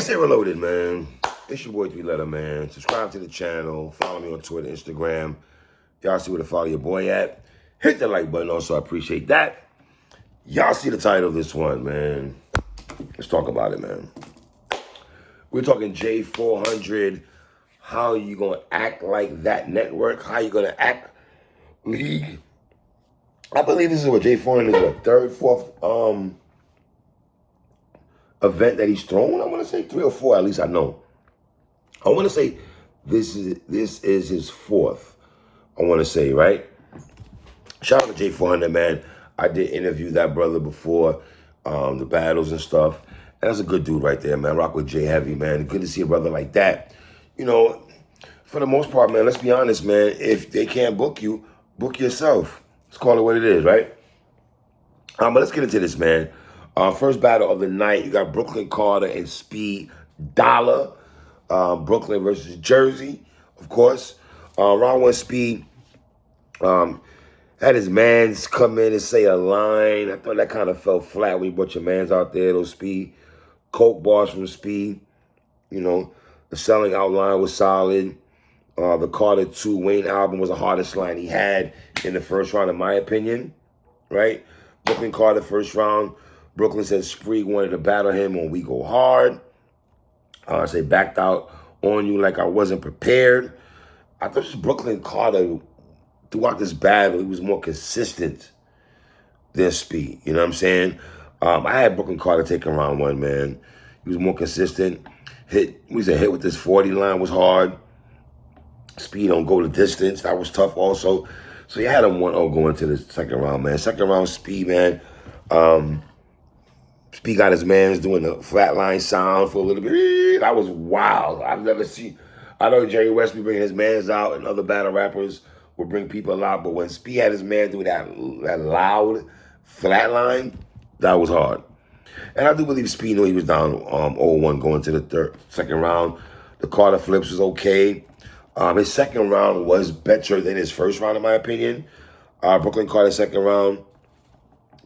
PSA Reloaded, man. It's your boy 3-Letter, man. Subscribe to the channel. Follow me on Twitter, Instagram. Y'all see where to follow your boy at. Hit the like button also. I appreciate that. Y'all see the title of this one, man. Let's talk about it, man. We're talking J400. How you going to act like that network? How you going to act league? I believe this is what J400 is, the third, fourth event that he's thrown. I want to say 3 or 4, at least I know. I want to say this is his fourth. I want to say, right? Shout out to J400, man. I did interview that brother before, the battles and stuff. And that's a good dude right there, man. Rock with J Heavy, man. Good to see a brother like that. You know, for the most part, man, let's be honest, man. If they can't book you, book yourself. Let's call it what it is, right? But let's get into this, man. First battle of the night, you got Brooklyn Carter and Speed Dollar. Brooklyn versus Jersey, of course. Round 1, Speed had his mans come in and say a line. I thought that kind of fell flat when you brought your mans out there, those Speed. Coke bars from Speed. You know, the selling out line was solid. The Carter 2 Wayne album was the hardest line he had in the first round, in my opinion, right? Brooklyn Carter, first round. Brooklyn said Spree wanted to battle him on We Go Hard. I say backed out on you like I wasn't prepared. I thought just Brooklyn Carter, throughout this battle, he was more consistent than Speed. You know what I'm saying? I had Brooklyn Carter taking round 1, man. He was more consistent. Hit with this 40 line was hard. Speed don't go the distance. That was tough also. So you had him 1-0 going to the second round, man. Second round, Speed, man. Speed got his mans doing the flatline sound for a little bit. That was wild. I've never seen. I know Jerry West be bringing his mans out, and other battle rappers will bring people out. But when Speed had his man do that loud flatline, that was hard. And I do believe Speed knew he was down 0-1 going to the second round. The Carter flips was okay. His second round was better than his first round, in my opinion. Brooklyn Carter second round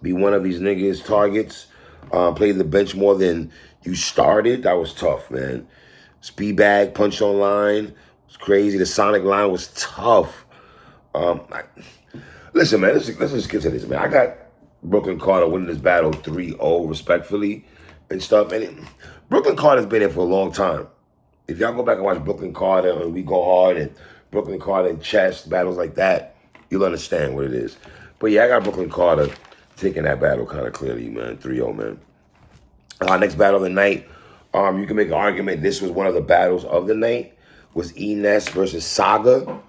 be one of these niggas' targets. Played the bench more than you started. That was tough, man. Speed bag, punch on line. It was crazy. The Sonic line was tough. Listen, man, let's just get to this, man. I got Brooklyn Carter winning this battle 3-0 respectfully and stuff. And Brooklyn Carter's been in for a long time. If y'all go back and watch Brooklyn Carter and We Go Hard and Brooklyn Carter and chess, battles like that, you'll understand what it is. But yeah, I got Brooklyn Carter taking that battle kind of clearly, man. 3-0, man. Next battle of the night, you can make an argument this was one of the battles of the night, was Enes versus Saga.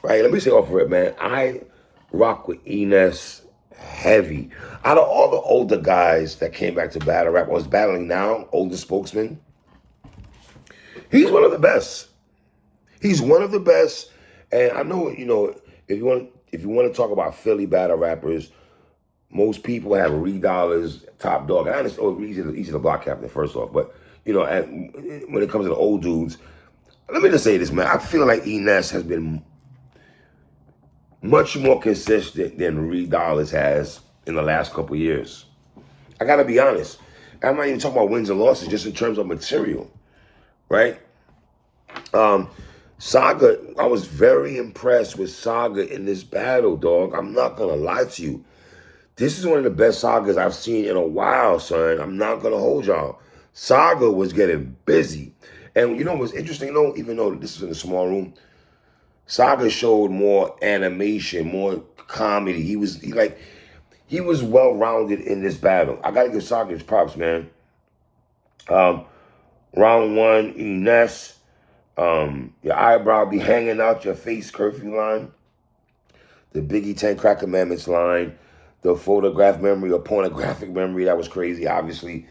Right? Let me say off of it, man. I rock with Enes heavy. Out of all the older guys that came back to battle rap, was battling now, older spokesman, he's one of the best. He's one of the best. And I know, you know, if you want to talk about Philly battle rappers, most people have Reed Dollars, top dog. I understand he's the block captain, first off. But, you know, when it comes to the old dudes, let me just say this, man. I feel like Enes has been much more consistent than Reed Dollars has in the last couple of years. I got to be honest. I'm not even talking about wins and losses, just in terms of material, right? Saga, I was very impressed with Saga in this battle, dog. I'm not going to lie to you. This is one of the best Sagas I've seen in a while, son. I'm not going to hold y'all. Saga was getting busy. And you know what's interesting, though? Even though this is in a small room, Saga showed more animation, more comedy. He was well-rounded in this battle. I got to give Saga his props, man. Round 1, Enes. Your eyebrow be hanging out your face curfew line. The Biggie 10 Crack Commandments line. The photograph memory or pornographic memory, that was crazy. Obviously,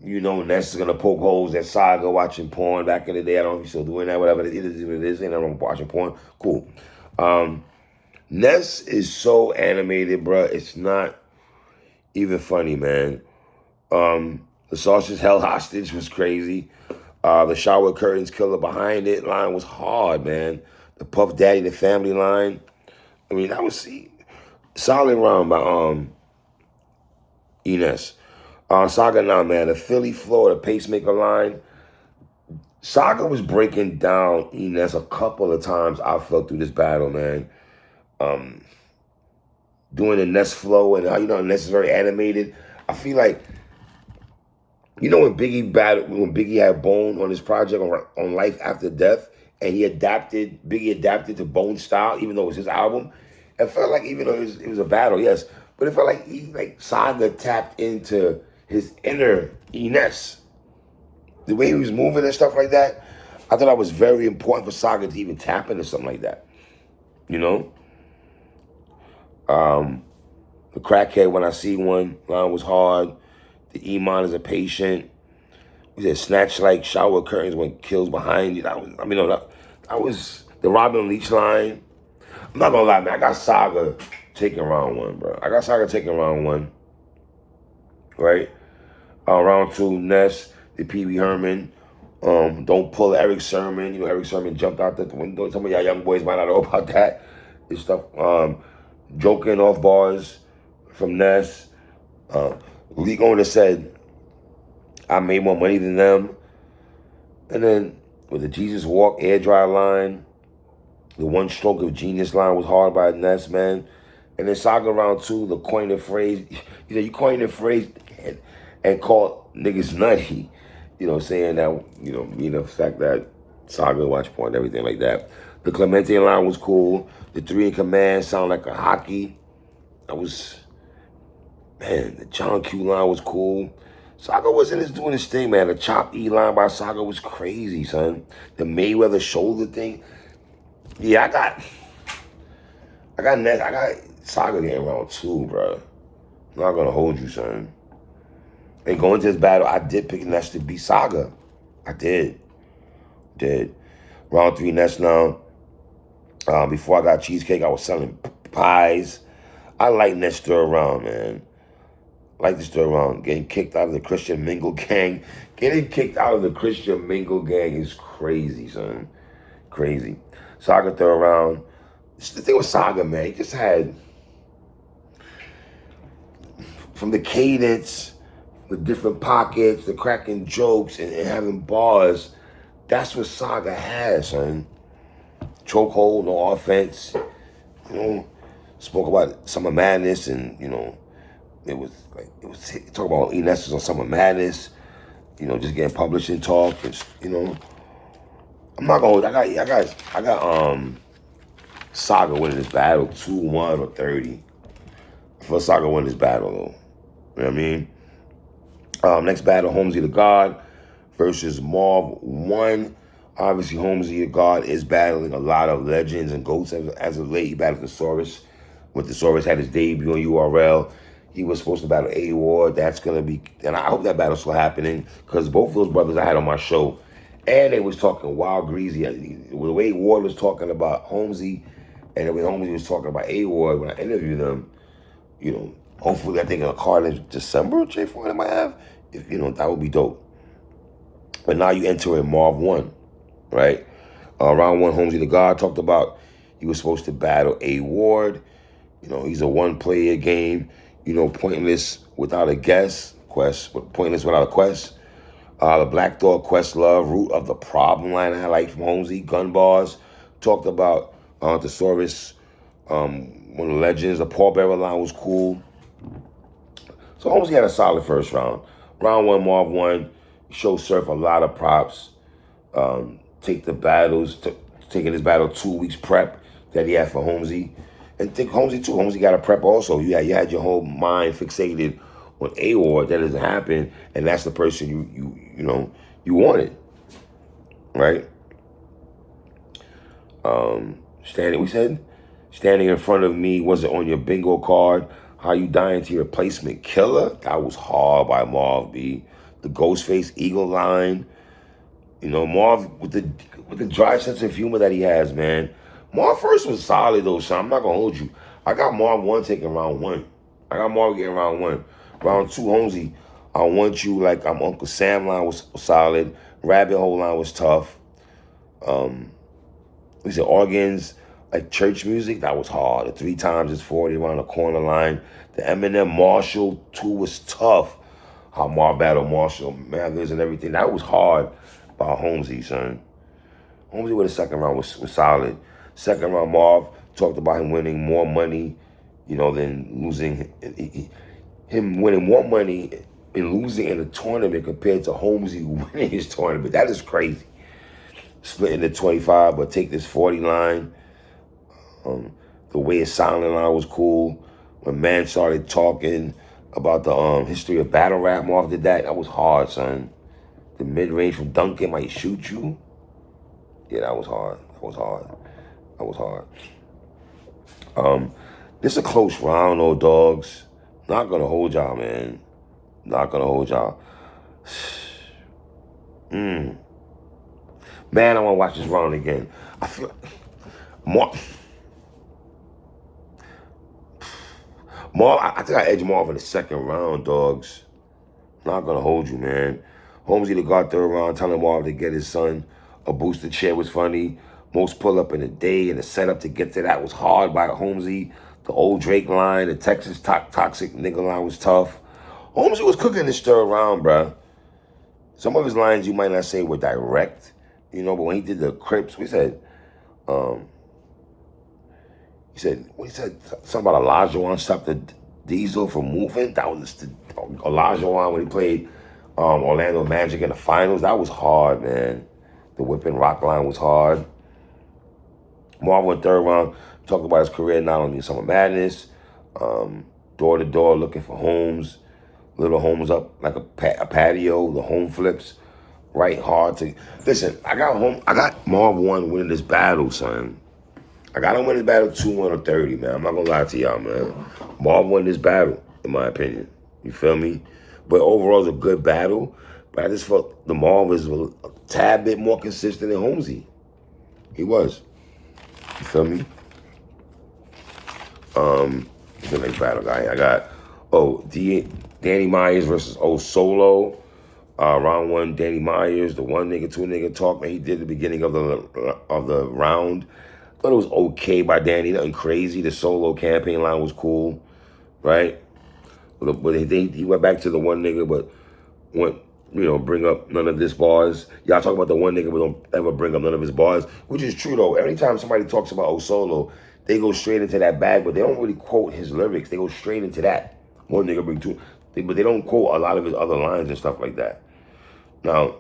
you know, Ness is going to poke holes at Saga watching porn back in the day. I don't know if he's still doing that, whatever. It is what it is. Ain't nothing wrong with watching porn. Cool. Ness is so animated, bruh. It's not even funny, man. The Sausage Held Hostage was crazy. The Shower Curtains Killer Behind It line was hard, man. The Puff Daddy, the Family line. I mean, that was solid round by Enes. Saga now, man. The Philly, Florida Pacemaker line. Saga was breaking down Ines a couple of times. I felt through this battle, man. Um, Doing the Ness flow and how Ness is very animated. I feel like when Biggie had Bone on his project on Life After Death, and Biggie adapted to Bone style, even though it was his album. It felt like even though it was a battle, yes, but it felt like Saga tapped into his inner Ines. The way he was moving and stuff like that, I thought that was very important for Saga to even tap into something like that. You know? The crackhead when I see one line was hard. The Iman is a patient. He said snatch like shower curtains when kills behind you. That was the Robin Leach line. I'm not gonna lie, man. I got Saga taking round one, bro. I got Saga taking round one. Right? Round two, Ness, the Pee Wee Herman. Don't pull Eric Sermon. Eric Sermon jumped out the window. Some of y'all young boys might not know about that. This stuff. Joking off bars from Ness. Lee Owner said, I made more money than them. And then with the Jesus Walk air dry line, the one stroke of genius line was hard by Ness, man. And then Saga round two, the coin and phrase. You coined the phrase and called niggas nutty. Saying that, meaning the fact that Saga watch porn and everything like that. The Clemente line was cool. The three in command sound like a hockey. The John Q line was cool. Saga wasn't doing his thing, man. The Chop E line by Saga was crazy, son. The Mayweather shoulder thing. Yeah, I got Saga getting round two, bro. I'm not gonna hold you, son. And going to this battle, I did pick Ness to beat Saga. I did. Round three, Ness now. Before I got cheesecake, I was selling pies. I like Ness still around, man. Like to stir around. Getting kicked out of the Christian Mingle gang. Getting kicked out of the Christian Mingle gang is crazy, son. Crazy. Saga throw around. The thing with Saga, man, he just had, from the cadence, the different pockets, the cracking jokes, and having bars, that's what Saga has, son. Chokehold, no offense. Spoke about Summer Madness and, it was talk about Ines on Summer Madness, just getting publishing talk, and, I'm not gonna. I got Saga winning this battle 2-1 or 30. For Saga winning this battle though, you know what I mean? Next battle, Holmesy the God versus Marv 1. Obviously, Holmesy the God is battling a lot of legends and goats as of late. He battled Thesaurus. When Thesaurus had his debut on URL. He was supposed to battle A Ward. That's gonna be, and I hope that battle's still happening because both of those brothers I had on my show, and they was talking wild greasy. The way Ward was talking about Holmesy, and the way Holmesy was talking about A Ward when I interviewed them, hopefully I think in a card in December, J4 might have. If that would be dope. But now you enter in Marv 1, right? Round one, Holmesy the God talked about he was supposed to battle A Ward. He's a one-player game. Pointless without a quest, pointless without a quest. The Black Dog Quest Love, Root of the Problem line I like from Holmesy. Gun Bars, talked about Thesaurus, one of the legends. The Paul Bearer line was cool. So Holmesy had a solid first round. Round one, Marv 1, show Surf a lot of props. Taking this battle 2 weeks prep that he had for Holmesy. And think Holmesy too. Holmesy got a prep also. You had your whole mind fixated on A-Ward. That doesn't happen, and that's the person you wanted, right? Standing in front of me wasn't on your bingo card. How you dying to your replacement killer? That was hard by Marv B. The Ghostface Eagle line. Marv with the dry sense of humor that he has, man. Marv first was solid though, son. I'm not gonna hold you. I got Marv 1 taking round 1. I got Marv getting round 1. Round 2, Holmesy, I Want You Like I'm Uncle Sam line was solid. Rabbit Hole line was tough. We said organs, like church music, that was hard. The 3 times is 40 around the corner line. The Eminem Marshall 2 was tough. How Marv battled Marshall, Mathers and everything. That was hard. about Holmesy, son. Holmesy with the second round was solid. Second round, Marv talked about him winning more money, than losing. Him winning more money and losing in a tournament compared to Holmesy winning his tournament. That is crazy. Splitting the 25, but take this 40 line. The way his silent line was cool. When man started talking about the history of battle rap, Marv did that. That was hard, son. The mid range from Duncan might shoot you. Yeah, that was hard. That was hard. That was hard. This is a close round, though, dogs. Not gonna hold y'all, man. Not gonna hold y'all. Man, I wanna watch this round again. I feel Marv, I think I edged Marv in the second round, dogs. Not gonna hold you, man. Holmesy to got third round, telling Marv to get his son a booster chair was funny. Most pull up in the day and the setup to get to that was hard by Holmesy. The old Drake line, the Texas toxic nigga line was tough. Holmesy was cooking this third round, bruh. Some of his lines you might not say were direct, but when he did the Crips, he said something about Olajuwon stopped the Diesel from moving. That was the Olajuwon when he played Orlando Magic in the finals. That was hard, man. The whipping rock line was hard. Marv went third round, talked about his career not only in Summer Madness, door to door looking for homes, little homes up like a patio, the home flips, right hard to listen. I got Marv 1 winning this battle, son. I got him win this battle 2-1 or 30, man. I'm not gonna lie to y'all, man. Marv won this battle, in my opinion. You feel me? But overall, it's a good battle. But I just felt the Marv was a tad bit more consistent than Holmesy. He was. You feel me? The next battle guy. I got Danny Myers versus Solo. Round 1, Danny Myers, the one nigga, two nigga talk that he did at the beginning of the round. Thought it was okay by Danny, nothing crazy. The Solo campaign line was cool, right? But he went back to the one nigga, but went, bring up none of this bars. Y'all talk about the one nigga, but don't ever bring up none of his bars, which is true though. Every time somebody talks about Solo, they go straight into that bag, but they don't really quote his lyrics. They go straight into that. One nigga bring two, but they don't quote a lot of his other lines and stuff like that. Now,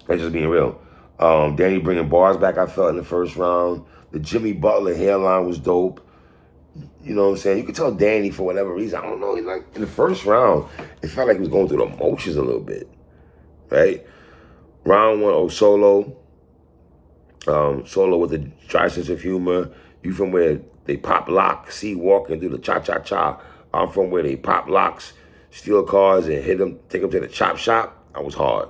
that's just being real. Danny bringing bars back, I felt, in the first round. The Jimmy Butler hairline was dope. You know what I'm saying? You could tell Danny, for whatever reason, I don't know, he's like, in the first round, it felt like he was going through the motions a little bit, right? Round 1, Solo. Solo with a dry sense of humor. You from where they pop lock, see walk and do the cha-cha-cha. I'm from where they pop locks, steal cars and hit them, take them to the chop shop. That was hard.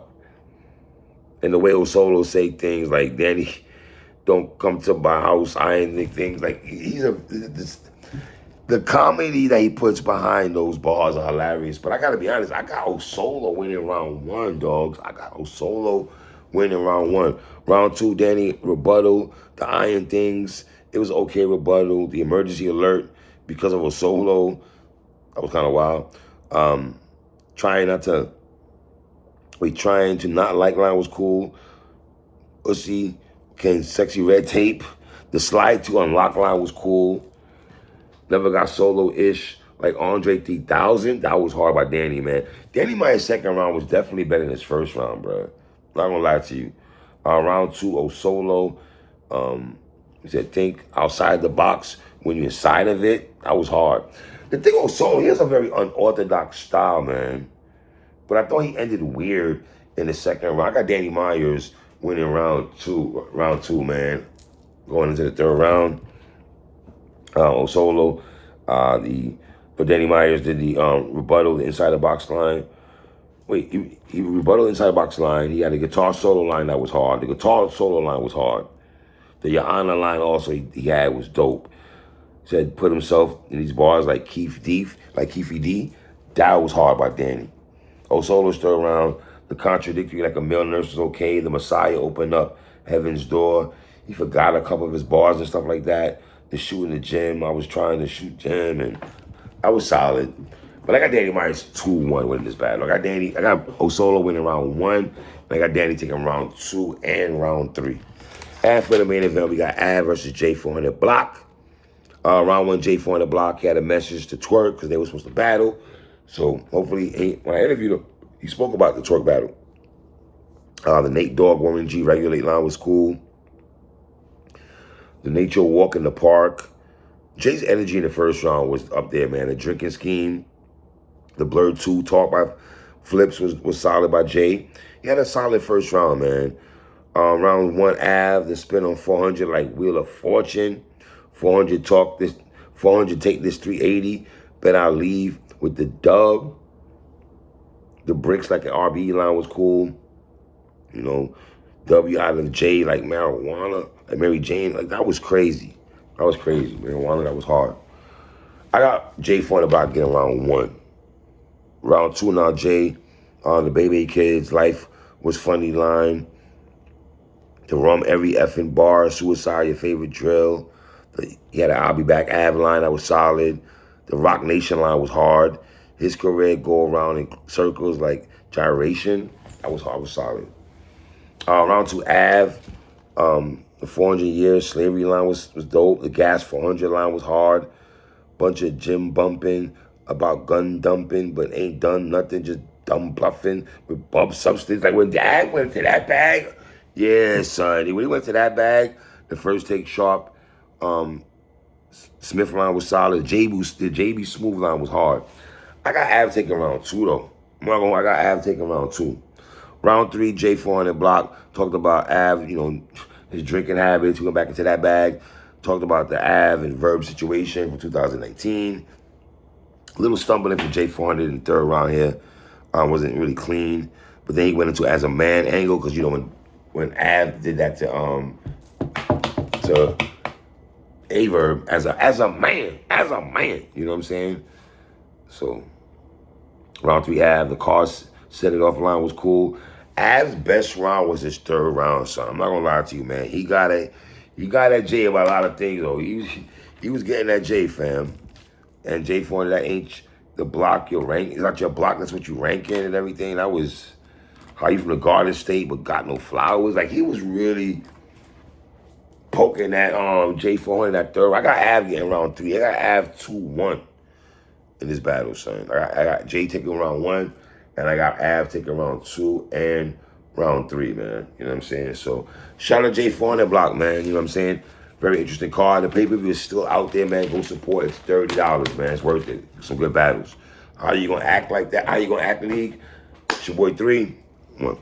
And the way Solo say things like, Danny, don't come to my house, I ain't things like, the comedy that he puts behind those bars are hilarious. But I gotta be honest, I got Solo winning round 1, dogs. I got Solo winning round 1. Round 2, Danny rebuttal, the iron things. It was okay rebuttal. The emergency alert because of Solo. That was kind of wild. Trying to not like line was cool. Ussy, sexy red tape. The slide to unlock line was cool. Never got Solo-ish like Andre 3000. That was hard by Danny, man. Danny, my second round was definitely better than his first round, bro. Not gonna lie to you. Round 2, Solo. He said, think outside the box when you're inside of it. That was hard. The thing Solo, he has a very unorthodox style, man. But I thought he ended weird in the second round. I got Danny Myers winning round two, man. Going into the third round. Solo, but Danny Myers did the rebuttal, the inside the box line. Wait, he rebutted inside the box line. He had a guitar solo line that was hard. The guitar solo line was hard. The Yana line also he had was dope. He said put himself in these bars like Keefy D. That was hard by Danny. Solo's third round. The contradictory like a male nurse was okay. The Messiah opened up heaven's door. He forgot a couple of his bars and stuff like that. The shoot in the gym. I was trying to shoot gym and I was solid. But I got Danny Myers 2-1 winning this battle. I got Solo winning round 1 I got Danny taking round 2 and round 3. After the main event, we got Av versus J400 Block. Round 1, J400 Block, he had a message to Twerk because they were supposed to battle. So hopefully, when I interviewed him, he spoke about the Twerk battle. The Nate Dogg Warren G Regulate line was cool. The Nature Walk in the Park. Jay's energy in the first round was up there, man. The Drinking Scheme. The Blurred 2 Talk by Flips was solid by Jay. He had a solid first round, man. Round 1, Av, the spin on 400 like Wheel of Fortune. 400 talk this, 400 take this 380. Bet I'll leave with the dub. The Bricks like an RB line was cool. You know, W out of J like marijuana, like Mary Jane. Like that was crazy. That was crazy. Marijuana, that was hard. I got J400 about getting round 1. Round 2 now, Jay, the Baby Kids, Life Was Funny line. The Rum Every Effing Bar, Suicide, Your Favorite Drill. He had an I'll Be Back Av line that was solid. The Rock Nation line was hard. His career go around in circles like Gyration. That was hard, was solid. Round 2, Av. The 400 Years Slavery line was dope. The Gas 400 line was hard. Bunch of gym bumping about gun dumping, but ain't done nothing, just dumb bluffing with bump substance. Like when Dad went to that bag, yeah, son. When he went to that bag, the first take sharp. Smith line was solid. The JB Smooth line was hard. I got Av taking round 2 though. I got Av taking round 2. Round 3, J400 Block talked about Av, you know, his drinking habits. We went back into that bag. Talked about the Av and Verb situation from 2019. A little stumbling for J400 in the third round here. Wasn't really clean. But then he went into as a man angle because, you know, when Av did that to Averb as a man. You know what I'm saying? So round 3, Av, the cars set it off line was cool. Av's best round was his third round, son. I'm not gonna lie to you, man. He got at Jay about a lot of things, though. He was getting at Jay, fam. And J400, that ain't the block your rank. It's not your block, that's what you rank in and everything. That was how you from the Garden State but got no flowers. Like he was really poking at J400 that third. I got Av getting round 3. I got Av 2-1 in this battle, son. I got Jay taking round 1, and I got Av taking round 2 and round 3, man. You know what I'm saying? So shout out to J400 Block, man. You know what I'm saying? Very interesting card. The pay-per-view is still out there, man. Go support. It's $30, man. It's worth it. Some good battles. How you gonna act like that? How you gonna act, League? It's your boy 3. 1.